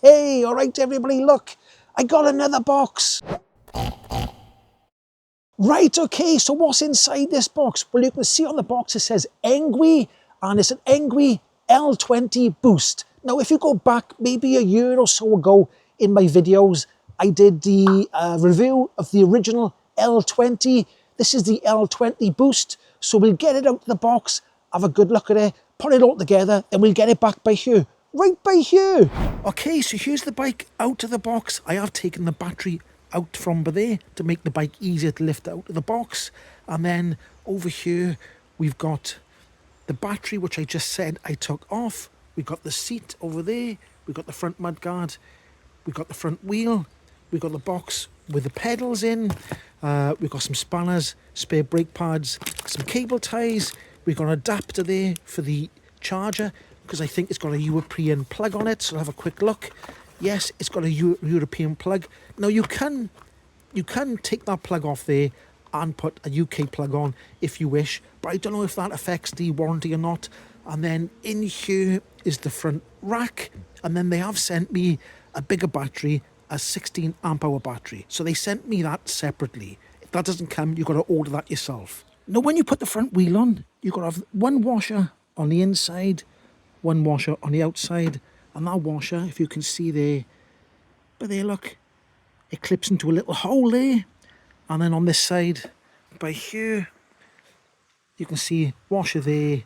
Hey, all right, everybody, look, I got another box. Right, okay, so what's inside this box? Well, you can see on the box it says Engwe, and it's an Engwe L20 Boost. Now, if you go back maybe a year or so ago in my videos, I did the review of the original L20. This is the L20 Boost, so we'll get it out of the box, have a good look at it, put it all together, then we'll get it back by here. Right by here. Okay, so here's the bike out of the box. I have taken the battery out from there to make the bike easier to lift out of the box. And then over here, we've got the battery, which I just said I took off. We've got the seat over there. We've got the front mudguard. We've got the front wheel. We've got the box with the pedals in. We've got some spanners, spare brake pads, some cable ties. We've got an adapter there for the charger, because I think it's got a European plug on it. So I'll have a quick look. Yes, it's got a European plug. Now you can take that plug off there and put a UK plug on if you wish, but I don't know if that affects the warranty or not. And then in here is the front rack, and then they have sent me a bigger battery, a 16 amp hour battery. So they sent me that separately. If that doesn't come, you've got to order that yourself. Now when you put the front wheel on, you've got to have one washer on the inside, one washer on the outside, and that washer, if you can see there, but there, look, it clips into a little hole there, and then on this side by here you can see washer there,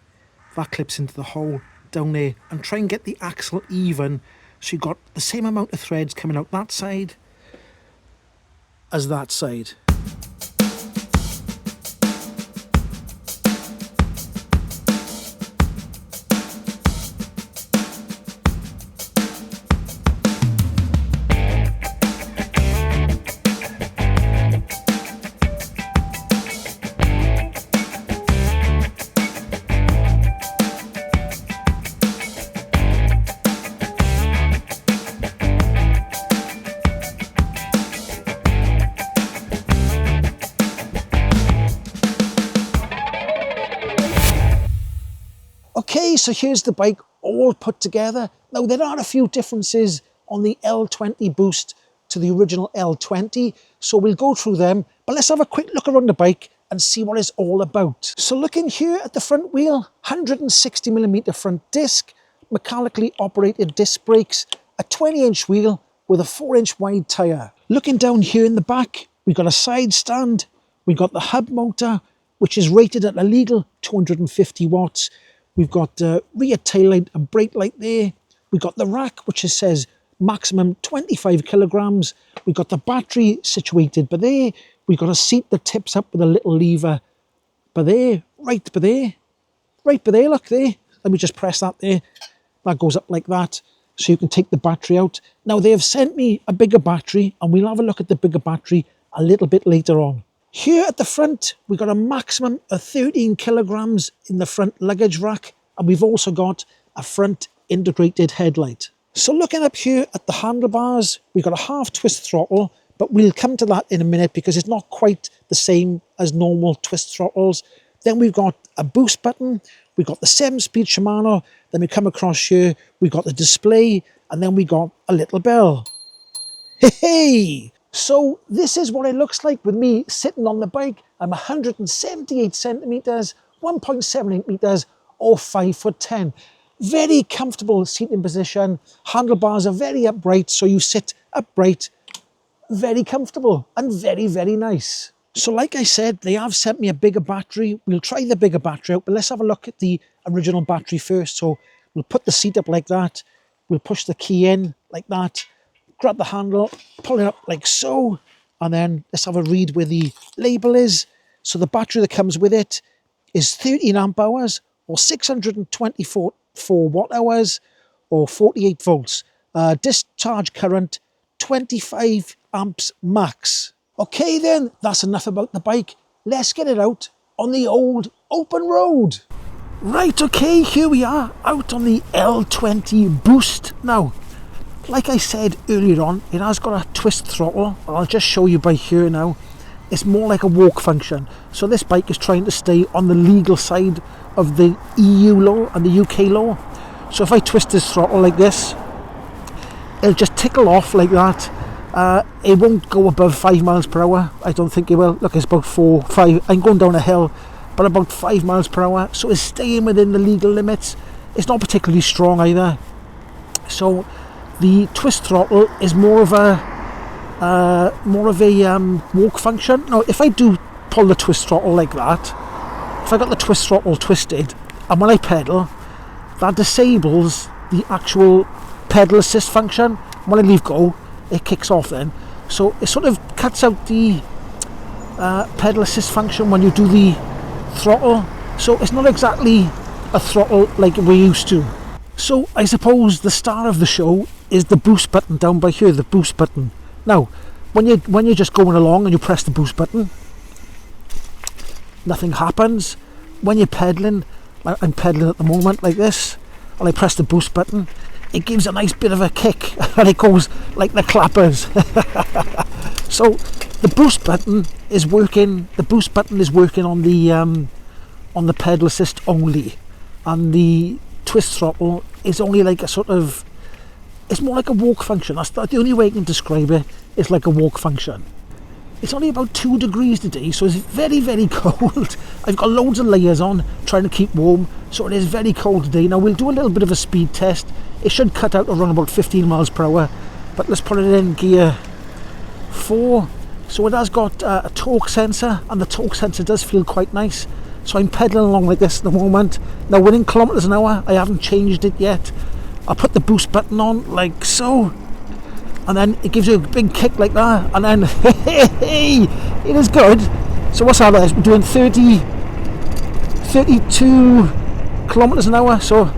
that clips into the hole down there. And try and get the axle even, so you've got the same amount of threads coming out that side as that side. Okay, so here's the bike all put together. Now, there are a few differences on the L20 Boost to the original L20, so we'll go through them, but let's have a quick look around the bike and see what it's all about. So looking here at the front wheel, 160mm front disc, mechanically operated disc brakes, a 20-inch wheel with a 4-inch wide tyre. Looking down here in the back, we've got a side stand, we've got the hub motor, which is rated at a legal 250 watts. We've got rear tail light and brake light there. We've got the rack, which says maximum 25 kilograms. We've got the battery situated by there. We've got a seat that tips up with a little lever by there, right by there, right by there, look there. Let me just press that there. That goes up like that, so you can take the battery out. Now, they have sent me a bigger battery, and we'll have a look at the bigger battery a little bit later on. Here at the front, we've got a maximum of 13 kilograms in the front luggage rack, and we've also got a front integrated headlight. So looking up here at the handlebars, we've got a half twist throttle, but we'll come to that in a minute because it's not quite the same as normal twist throttles. Then we've got a boost button, we've got the 7-speed Shimano, then we come across here, we've got the display, and then we got a little bell. Hey! So this is what it looks like with me sitting on the bike. I'm 178 centimeters, 1.78 meters, or 5'10". Very comfortable seating position. Handlebars are very upright, so you sit upright, very comfortable and very, very nice. So like I said, they have sent me a bigger battery. We'll try the bigger battery out, but let's have a look at the original battery first. So we'll put the seat up like that. We'll push the key in like that. Grab the handle, pull it up like so, and then let's have a read where the label is. So the battery that comes with it is 13 amp hours or 624 watt hours or 48 volts. Discharge current 25 amps max. Okay then, that's enough about the bike. Let's get it out on the old open road. Right, okay, here we are out on the L20 Boost. Now, like I said earlier on, it has got a twist throttle. I'll just show you by here now. It's more like a walk function. So this bike is trying to stay on the legal side of the EU law and the UK law. So if I twist this throttle like this, it'll just tickle off like that. It won't go above 5 miles per hour. I don't think it will. Look, it's about 4, 5. I'm going down a hill, but about 5 miles per hour. So it's staying within the legal limits. It's not particularly strong either. So the twist throttle is more of a walk function. Now, if I do pull the twist throttle like that, if I got the twist throttle twisted, and when I pedal, that disables the actual pedal assist function. When I leave go, it kicks off then. So it sort of cuts out the pedal assist function when you do the throttle. So it's not exactly a throttle like we're used to. So I suppose the star of the show is the boost button down by here, the boost button. Now, when you're just going along and you press the boost button, nothing happens. When you're pedaling, I'm pedaling at the moment like this, and I press the boost button, it gives a nice bit of a kick, and it goes like the clappers. So the boost button is working. The boost button is working on the pedal assist only, and the twist throttle is only like a sort of. It's more like a walk function. That's the only way I can describe it. It's like a walk function. It's only about 2 degrees today, so it's very, very cold. I've got loads of layers on, trying to keep warm, so it is very cold today. Now we'll do a little bit of a speed test. It should cut out around about 15 miles per hour, but let's put it in gear 4. So it has got a torque sensor, and the torque sensor does feel quite nice. So I'm pedaling along like this at the moment. Now we're in kilometers an hour. I haven't changed it yet. I'll put the boost button on like so, and then it gives you a big kick like that, and then it is good. So what's that? We're doing 32 kilometers an hour, so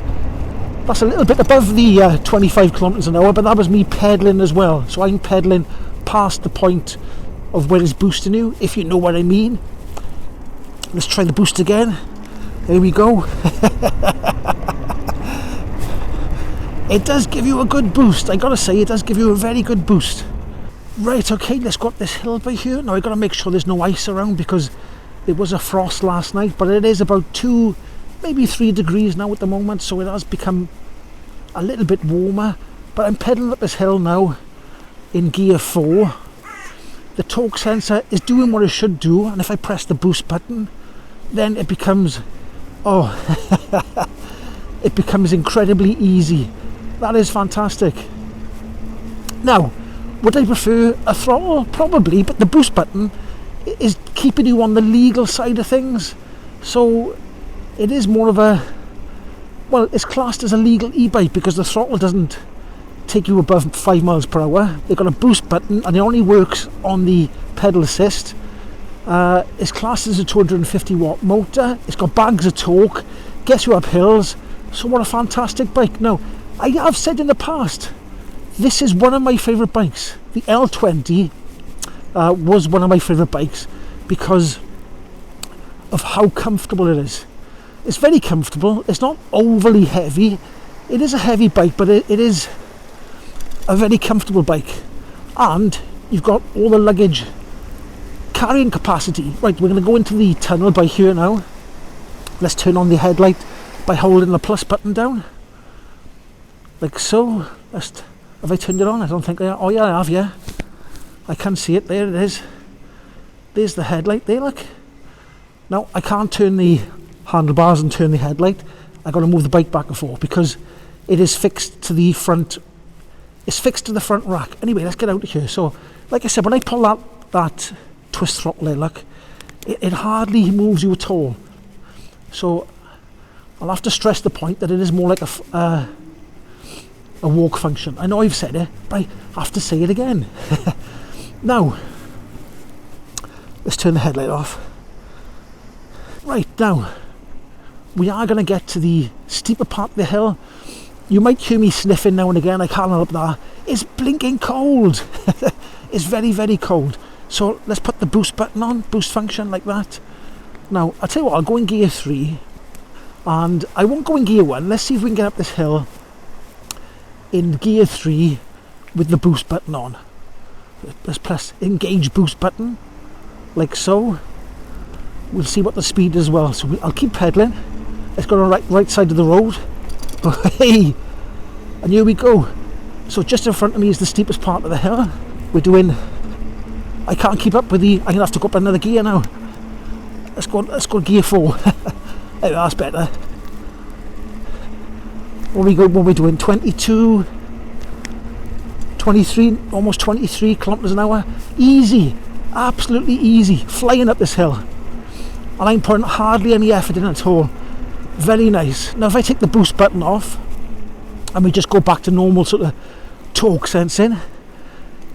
that's a little bit above the 25 kilometers an hour, but that was me pedaling as well. So I'm pedaling past the point of where it's boosting you, if you know what I mean. Let's try the boost again. There we go. It does give you a good boost. I gotta say, it does give you a very good boost. Right, okay, let's go up this hill by here. Now I gotta make sure there's no ice around, because it was a frost last night, but it is about 2, maybe 3 degrees now at the moment, so it has become a little bit warmer. But I'm pedaling up this hill now in gear 4. The torque sensor is doing what it should do, and if I press the boost button, then it becomes, it becomes incredibly easy. That is fantastic. Now, would I prefer a throttle? Probably, but the boost button is keeping you on the legal side of things. So it is more of a, well, it's classed as a legal e-bike because the throttle doesn't take you above 5 miles per hour. They've got a boost button and it only works on the pedal assist. It's classed as a 250 watt motor. It's got bags of torque, gets you up hills. So what a fantastic bike. Now, I have said in the past, this is one of my favourite bikes. The L20 was one of my favourite bikes because of how comfortable it is. It's very comfortable. It's not overly heavy. It is a heavy bike, but it is a very comfortable bike. And you've got all the luggage carrying capacity. Right, we're going to go into the tunnel by here now. Let's turn on the headlight by holding the plus button down. Like so. Have I turned it on? I don't think I have. Oh yeah, I have, yeah. I can see it. There it is. There's the headlight there, look. Now, I can't turn the handlebars and turn the headlight. I've got to move the bike back and forth because it is fixed to the front. It's fixed to the front rack. Anyway, let's get out of here. So, like I said, when I pull that twist throttle there, look, it hardly moves you at all. So, I'll have to stress the point that it is more like a walk function. I know I've said it, but I have to say it again. Now, let's turn the headlight off. Right, now, we are going to get to the steeper part of the hill. You might hear me sniffing now and again, I can't help that. It's blinking cold. It's very, very cold. So let's put the boost button on, boost function like that. Now, I'll tell you what, I'll go in gear 3. And I won't go in gear 1. Let's see if we can get up this hill in gear 3 with the boost button on. Let's press engage boost button, like so. We'll see what the speed is as well. So I'll keep pedaling. Let's go on the right side of the road. Hey, and here we go. So just in front of me is the steepest part of the hill. We're doing, I can't keep up with I'm gonna have to go up another gear now. Let's go gear 4. There, that's better. What are we doing? 22, 23, almost 23 kilometers an hour. Easy, absolutely easy, flying up this hill. And I'm putting hardly any effort in at all. Very nice. Now if I take the boost button off and we just go back to normal sort of torque sensing,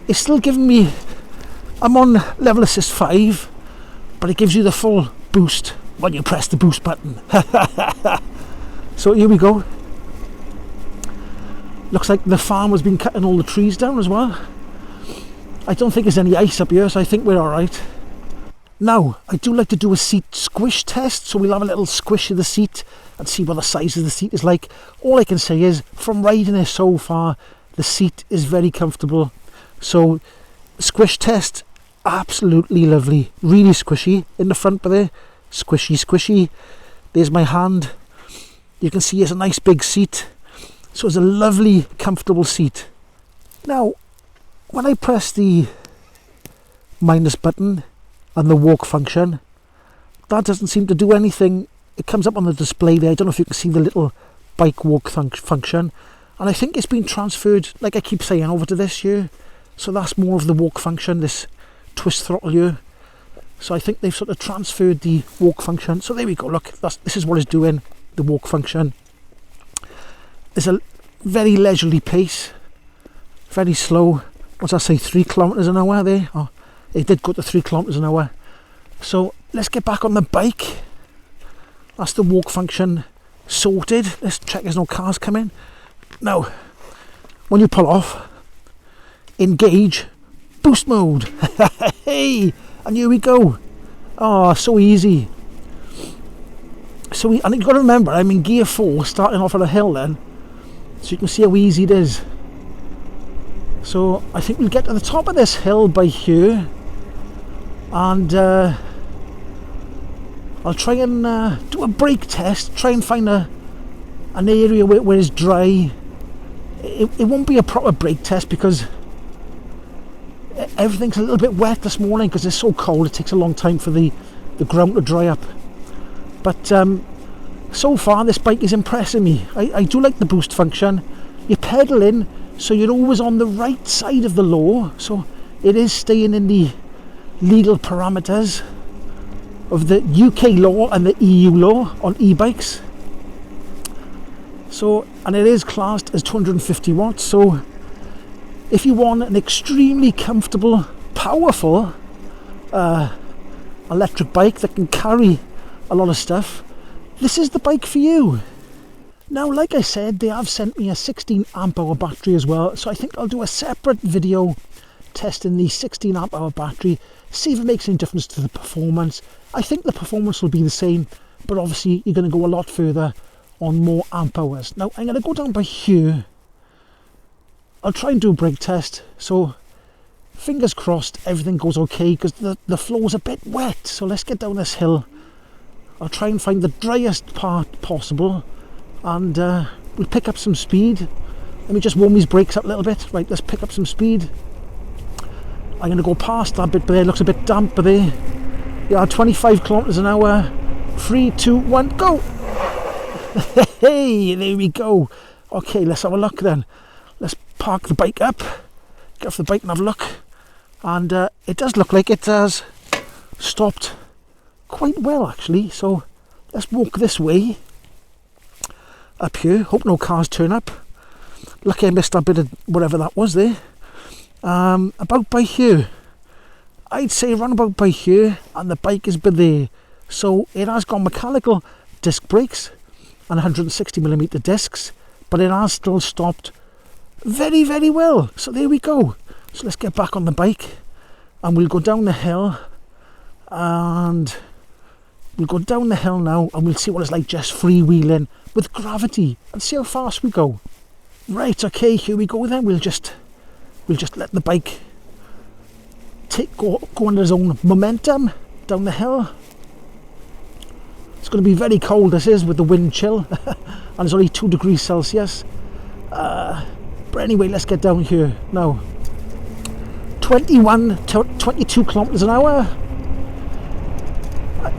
it's still giving me, I'm on level assist 5, but it gives you the full boost when you press the boost button. So here we go. Looks like the farmer's been cutting all the trees down as well. I don't think there's any ice up here, so I think we're alright. Now, I do like to do a seat squish test, so we'll have a little squish of the seat and see what the size of the seat is like. All I can say is, from riding it so far, the seat is very comfortable. So, squish test, absolutely lovely. Really squishy in the front there. Squishy, squishy. There's my hand. You can see it's a nice big seat. So it's a lovely, comfortable seat. Now, when I press the minus button and the walk function, that doesn't seem to do anything. It comes up on the display there. I don't know if you can see the little bike walk function, and I think it's been transferred, like I keep saying, over to this here. So that's more of the walk function, this twist throttle here. So I think they've sort of transferred the walk function. So there we go, look, this is what it's doing, the walk function. There's a very leisurely pace, very slow. What's that say, 3 kilometers an hour there? Oh, it did go to 3 kilometers an hour. So let's get back on the bike. That's the walk function sorted. Let's check there's no cars coming. Now, when you pull off, engage boost mode. Hey, and here we go. Oh, so easy. And you've got to remember, I'm in gear 4, starting off at a hill then. So you can see how easy it is. So I think we'll get to the top of this hill by here, and I'll try and do a brake test, try and find an area where it's dry. It won't be a proper brake test because everything's a little bit wet this morning because it's so cold. It takes a long time for the ground to dry up. But so far this bike is impressing me. I do like the boost function. You pedal in, so you're always on the right side of the law, so it is staying in the legal parameters of the UK law and the EU law on e-bikes. So, and it is classed as 250 watts, so if you want an extremely comfortable, powerful electric bike that can carry a lot of stuff, this is the bike for you. Now, like I said, they have sent me a 16 amp hour battery as well, so I think I'll do a separate video testing the 16 amp hour battery, see if it makes any difference to the performance. I think the performance will be the same, but obviously you're going to go a lot further on more amp hours. Now, I'm going to go down by here. I'll try and do a brake test, so fingers crossed everything goes okay, because the floor's a bit wet. So let's get down this hill. I'll try and find the driest part possible, and we'll pick up some speed. Let me just warm these brakes up a little bit. Right, let's pick up some speed. I'm going to go past that bit there. It looks a bit damp there. Yeah, 25 kilometers an hour. 3, 2, 1, go! Hey, there we go. Okay, let's have a look then. Let's park the bike up, get off the bike and have a look. And it does look like it has stopped quite well actually. So let's walk this way up here. Hope no cars turn up. Lucky I missed that bit of whatever that was there. About by here. I'd say around about by here, and the bike is by there. So it has got mechanical disc brakes and 160mm discs, but it has still stopped very, very well. So there we go. So let's get back on the bike and we'll go down the hill, and we'll go down the hill now and we'll see what it's like just freewheeling with gravity and see how fast we go. Right, okay, here we go then. We'll just let the bike go under its own momentum down the hill. It's going to be very cold, this is, with the wind chill, and it's only 2 degrees Celsius. But But anyway, let's get down here now. 21 to 22 kilometers an hour.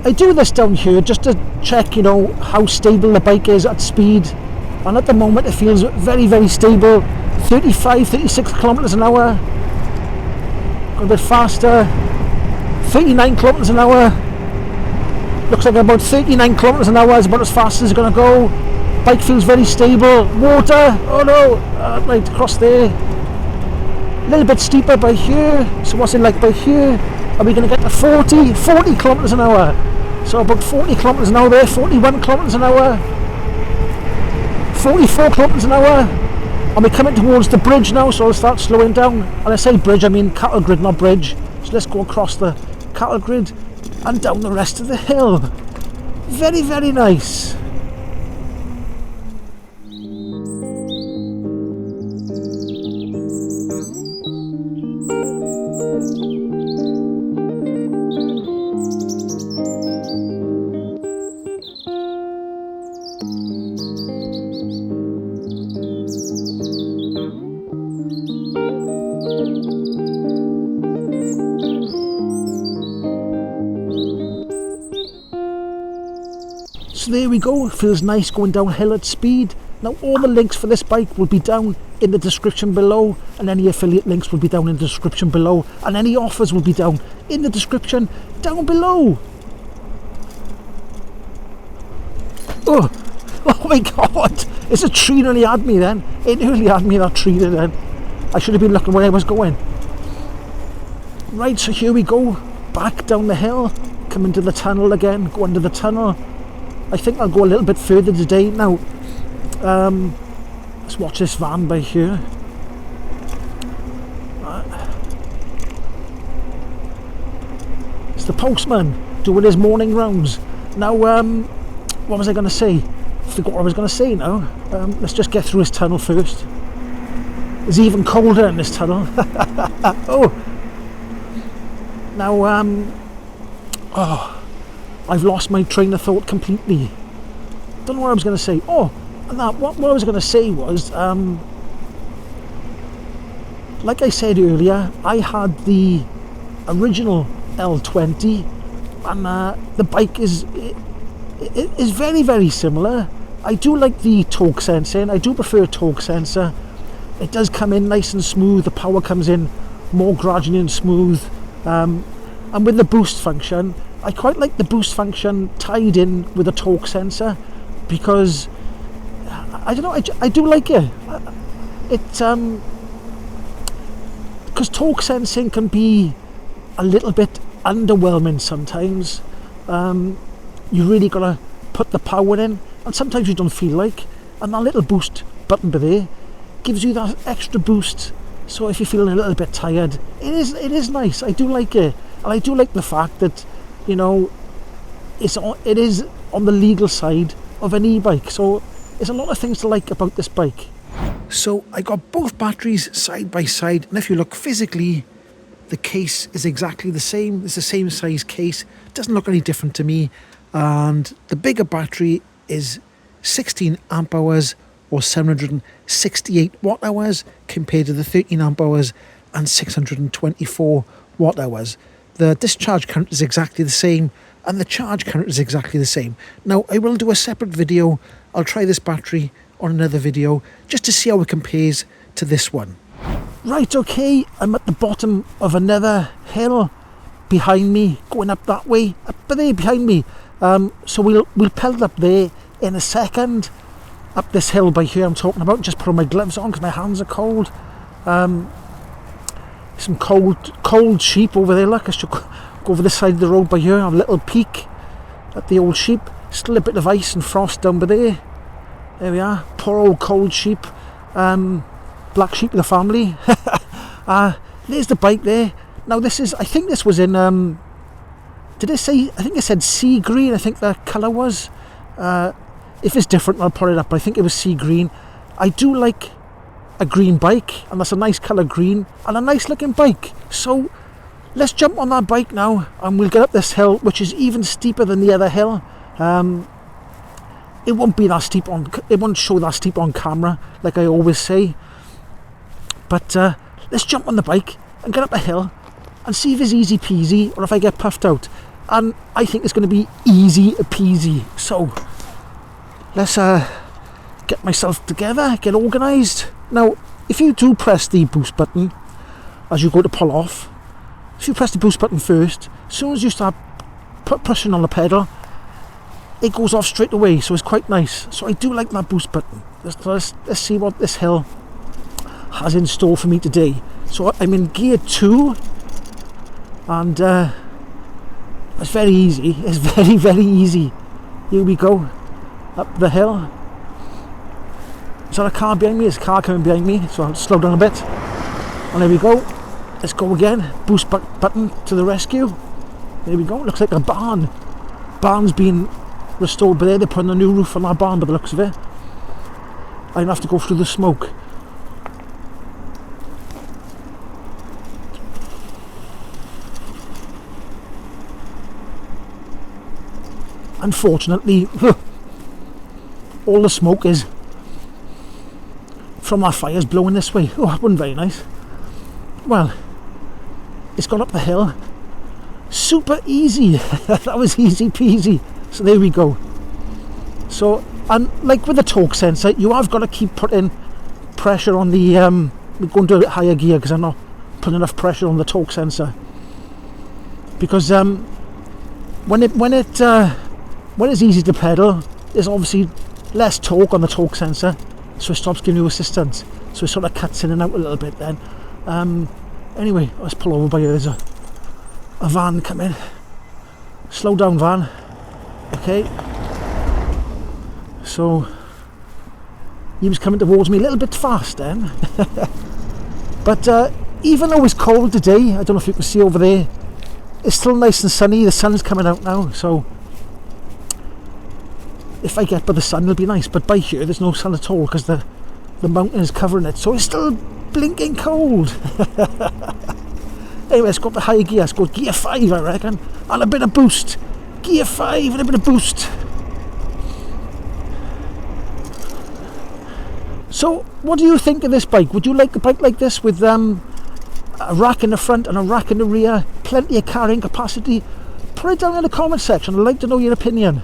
I do this down here just to check, you know, how stable the bike is at speed, and at the moment it feels very, very stable. 35, 36 kilometers an hour. Got a bit faster. 39 kilometers an hour. Looks like about 39 kilometers an hour is about as fast as it's going to go. Bike feels very stable. Water, oh no, right across there. A little bit steeper by here. So what's it like by here? Are we going to get to 40 kilometers an hour? So about 40 kilometers an hour there, 41 kilometers an hour, 44 kilometers an hour. And we're coming towards the bridge now, so I'll start slowing down. And I say bridge, I mean cattle grid, not bridge. So let's go across the cattle grid and down the rest of the hill. Very, very nice. So there we go, feels nice going downhill at speed. Now all the links for this bike will be down in the description below, and any affiliate links will be down in the description below, and any offers will be down in the description down below. Oh my god, it's a tree nearly had me then. It nearly had me, that tree then. I should have been looking where I was going. Right, so here we go, back down the hill, come into the tunnel again, go under the tunnel. I think I'll go a little bit further today. Now, let's watch this van by here. It's the postman doing his morning rounds. Now, what was I going to say? I forgot what I was going to say now. Let's just get through this tunnel first. It's even colder in this tunnel. Oh! Now, I've lost my train of thought completely. Don't know what I was going to say. Oh, and what I was going to say was, like I said earlier, I had the original L20, and the bike is very, very similar. I do like the torque sensing. I do prefer torque sensor. It does come in nice and smooth. The power comes in more gradually and smooth. And with the boost function, I quite like the boost function tied in with a torque sensor, because I don't know, I do like it. Because torque sensing can be a little bit underwhelming sometimes. You really gotta put the power in, and sometimes you don't feel like, and that little boost button there gives you that extra boost. So if you're feeling a little bit tired, it is nice. I do like it, and I do like the fact that, you know, it is on the legal side of an e-bike. So there's a lot of things to like about this bike. So I got both batteries side by side, and if you look physically, the case is exactly the same. It's the same size case. It doesn't look any different to me. And the bigger battery is 16 amp hours or 768 watt hours compared to the 13 amp hours and 624 watt hours. The discharge current is exactly the same, and the charge current is exactly the same. Now, I will do a separate video. I'll try this battery on another video just to see how it compares to this one. Right, okay, I'm at the bottom of another hill behind me, going up that way, up there behind me. So we'll pedal up there in a second, up this hill by here I'm talking about. Just put my gloves on because my hands are cold. Some cold sheep over there. Look, I should go over this side of the road by here, have a little peek at the old sheep. Still a bit of ice and frost down by there. There we are, poor old cold sheep. Black sheep of the family. There's the bike there. Now this is, I think this was in, did it say, I think it said sea green, I think the colour was. If it's different, I'll put it up, but I think it was sea green. I do like a green bike, and that's a nice colour green, and a nice looking bike. So let's jump on that bike now, and we'll get up this hill, which is even steeper than the other hill. It won't be that steep it won't show that steep on camera, like I always say. But let's jump on the bike and get up a hill and see if it's easy peasy or if I get puffed out. And I think it's going to be easy peasy. So let's get myself together, get organised. Now, if you do press the boost button as you go to pull off, if you press the boost button first, as soon as you start pushing on the pedal, it goes off straight away, so it's quite nice. So I do like that boost button. Let's see what this hill has in store for me today. So I'm in gear 2, and it's very easy. It's very, very easy. Here we go, up the hill. Is that a car behind me? There's a car coming behind me, so I'll slow down a bit. And there we go. Let's go again. Boost button to the rescue. There we go. Looks like a barn. Barn's been restored, but they're putting a new roof on that barn by the looks of it. I'm gonna have to go through the smoke. Unfortunately, all the smoke is from our fires blowing this way. Oh, that wasn't very nice. Well, it's gone up the hill. Super easy. That was easy peasy. So there we go. So, and like with the torque sensor, you have got to keep putting pressure on the we're going to a higher gear because I'm not putting enough pressure on the torque sensor, because when it's easy to pedal, there's obviously less torque on the torque sensor, so it stops giving you assistance, so it sort of cuts in and out a little bit then. Anyway, let's pull over by here. There's a van coming. Slow down, van. Okay, so he was coming towards me a little bit fast then. But even though it's cold today, I don't know if you can see over there, it's still nice and sunny. The sun's coming out now, so if I get by the sun it'll be nice, but by here there's no sun at all because the mountain is covering it, so it's still blinking cold. Anyway, let's go up to higher gear. Let's go gear 5, I reckon, and a bit of boost. Gear 5 and a bit of boost. So what do you think of this bike? Would you like a bike like this with a rack in the front and a rack in the rear, plenty of carrying capacity? Put it down in the comment section. I'd like to know your opinion.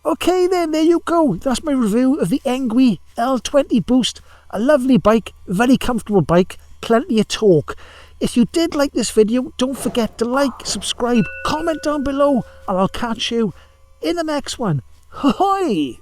Okay then, there you go. That's my review of the Engwe L20 Boost. A lovely bike, very comfortable bike, plenty of torque. If you did like this video, don't forget to like, subscribe, comment down below, and I'll catch you in the next one. Ahoy!